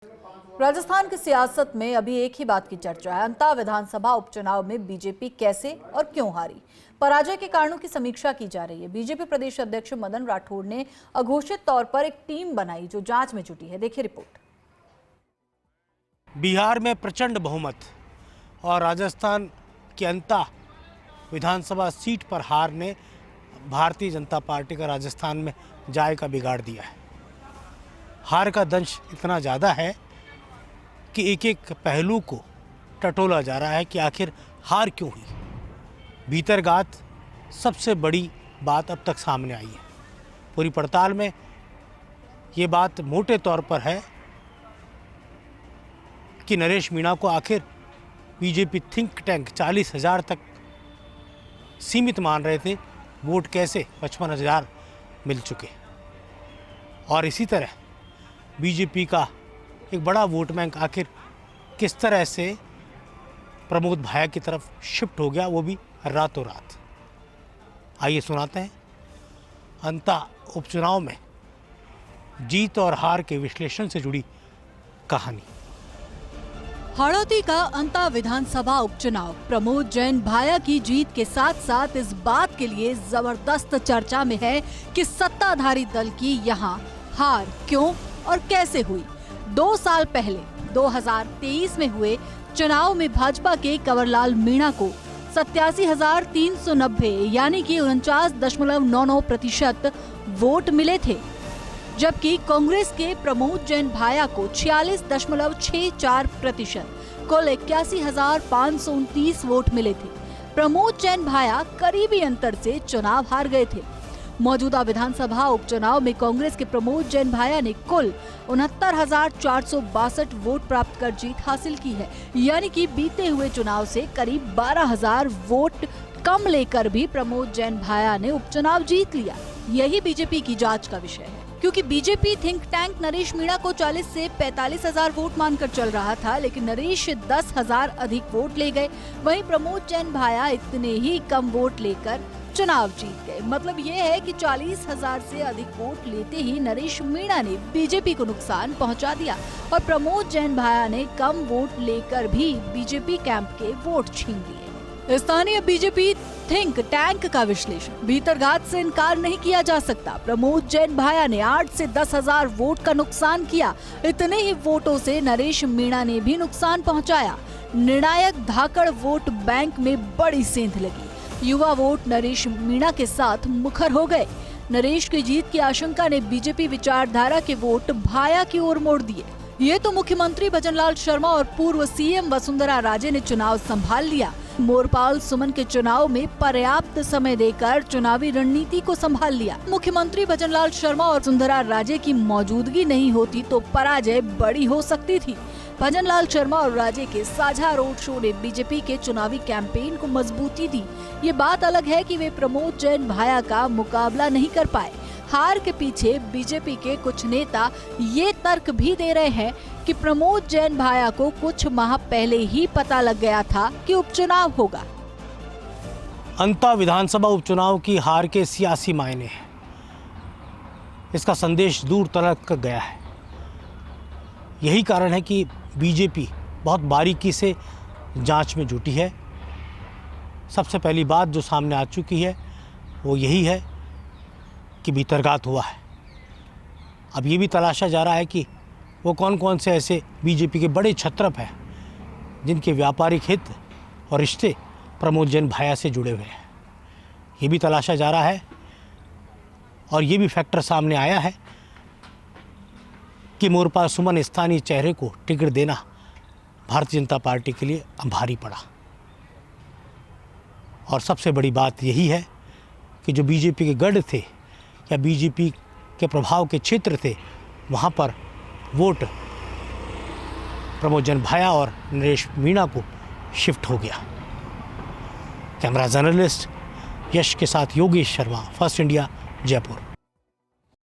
राजस्थान की सियासत में अभी एक ही बात की चर्चा है। अंता विधानसभा उपचुनाव में बीजेपी कैसे और क्यों हारी, पराजय के कारणों की समीक्षा की जा रही है। बीजेपी प्रदेश अध्यक्ष मदन राठौड़ ने अघोषित तौर पर एक टीम बनाई जो जांच में जुटी है। देखिए रिपोर्ट। बिहार में प्रचंड बहुमत और राजस्थान की अंता विधानसभा सीट पर हार ने भारतीय जनता पार्टी का राजस्थान में जायका बिगाड़ दिया है। हार का दंश इतना ज़्यादा है कि एक एक पहलू को टटोला जा रहा है कि आखिर हार क्यों हुई। भीतरगात सबसे बड़ी बात अब तक सामने आई है। पूरी पड़ताल में ये बात मोटे तौर पर है कि नरेश मीणा को आखिर बीजेपी थिंक टैंक 40,000 तक सीमित मान रहे थे, वोट कैसे 55,000 मिल चुके। और इसी तरह बीजेपी का एक बड़ा वोट बैंक आखिर किस तरह से प्रमोद भाया की तरफ शिफ्ट हो गया, वो भी रातों रात। आइए सुनाते हैं अंता उपचुनाव में जीत और हार के विश्लेषण से जुड़ी कहानी। हाड़ौती का अंता विधानसभा उपचुनाव प्रमोद जैन भाया की जीत के साथ साथ इस बात के लिए जबरदस्त चर्चा में है कि सत्ताधारी दल की यहां हार क्यों और कैसे हुई। 2 साल पहले 2023 में हुए चुनाव में भाजपा के कंवरलाल मीणा को 87,390 यानी कि 49.99% वोट मिले थे, जबकि कांग्रेस के प्रमोद जैन भाया को 46.64%, कुल 81,529 वोट मिले थे। प्रमोद जैन भाया करीबी अंतर से चुनाव हार गए थे। मौजूदा विधानसभा उपचुनाव में कांग्रेस के प्रमोद जैन भाया ने कुल 69,462 वोट प्राप्त कर जीत हासिल की है, यानी कि बीते हुए चुनाव से करीब 12,000 वोट कम लेकर भी प्रमोद जैन भाया ने उपचुनाव जीत लिया। यही बीजेपी की जांच का विषय है, क्योंकि BJP think tank Naresh Meena को 40 से 45,000 वोट मानकर चल रहा था, लेकिन नरेश 10,000 अधिक वोट ले गए। वहीं प्रमोद जैन भाया इतने ही कम वोट लेकर चुनाव जीत गए। मतलब ये है कि 40,000 से अधिक वोट लेते ही नरेश मीणा ने बीजेपी को नुकसान पहुंचा दिया और प्रमोद जैन भाया ने कम वोट लेकर भी बीजेपी कैंप के वोट छीन लिए। स्थानीय बीजेपी थिंक टैंक का विश्लेषण, भीतरघात से इनकार नहीं किया जा सकता। प्रमोद जैन भाया ने 8 से 10,000 वोट का नुकसान किया। इतने ही वोटों से नरेश मीणा ने भी नुकसान पहुंचाया। निर्णायक धाकड़ वोट बैंक में बड़ी सेंध लगी। युवा वोट नरेश मीणा के साथ मुखर हो गए। नरेश की जीत की आशंका ने बीजेपी विचारधारा के वोट भाया की ओर मोड़ दिए। ये तो मुख्यमंत्री भजनलाल शर्मा और पूर्व सीएम वसुंधरा राजे ने चुनाव संभाल लिया। मोरपाल सुमन के चुनाव में पर्याप्त समय देकर चुनावी रणनीति को संभाल लिया। मुख्यमंत्री भजनलाल शर्मा और वसुंधरा राजे की मौजूदगी नहीं होती तो पराजय बड़ी हो सकती थी। भजनलाल शर्मा और राजे के साझा रोड शो ने बीजेपी के चुनावी कैंपेन को मजबूती दी। ये बात अलग है कि वे प्रमोद जैन भाया का मुकाबला नहीं कर पाए। हार के पीछे बीजेपी के कुछ नेता ये तर्क भी दे रहे हैं कि प्रमोद जैन भाया को कुछ माह पहले ही पता लग गया था कि उपचुनाव होगा। अंता विधानसभा उपचुनाव की हार के सियासी मायने हैं। इसका संदेश दूर तक गया है। यही कारण है कि बीजेपी बहुत बारीकी से जांच में जुटी है। सबसे पहली बात जो सामने आ चुकी है वो यही है कि भीतरघात हुआ है। अब ये भी तलाशा जा रहा है कि वो कौन कौन से ऐसे बीजेपी के बड़े छत्रप हैं जिनके व्यापारिक हित और रिश्ते प्रमोद जैन भाया से जुड़े हुए हैं। ये भी तलाशा जा रहा है और ये भी फैक्टर सामने आया है कि मोरपाल सुमन स्थानीय चेहरे को टिकट देना भारतीय जनता पार्टी के लिए भारी पड़ा। और सबसे बड़ी बात यही है कि जो बीजेपी के गढ़ थे या बीजेपी के प्रभाव के क्षेत्र थे, वहाँ पर वोट प्रमोद जैन भाया और नरेश मीणा को शिफ्ट हो गया। कैमरा जर्नलिस्ट यश के साथ योगेश शर्मा, फर्स्ट इंडिया, जयपुर।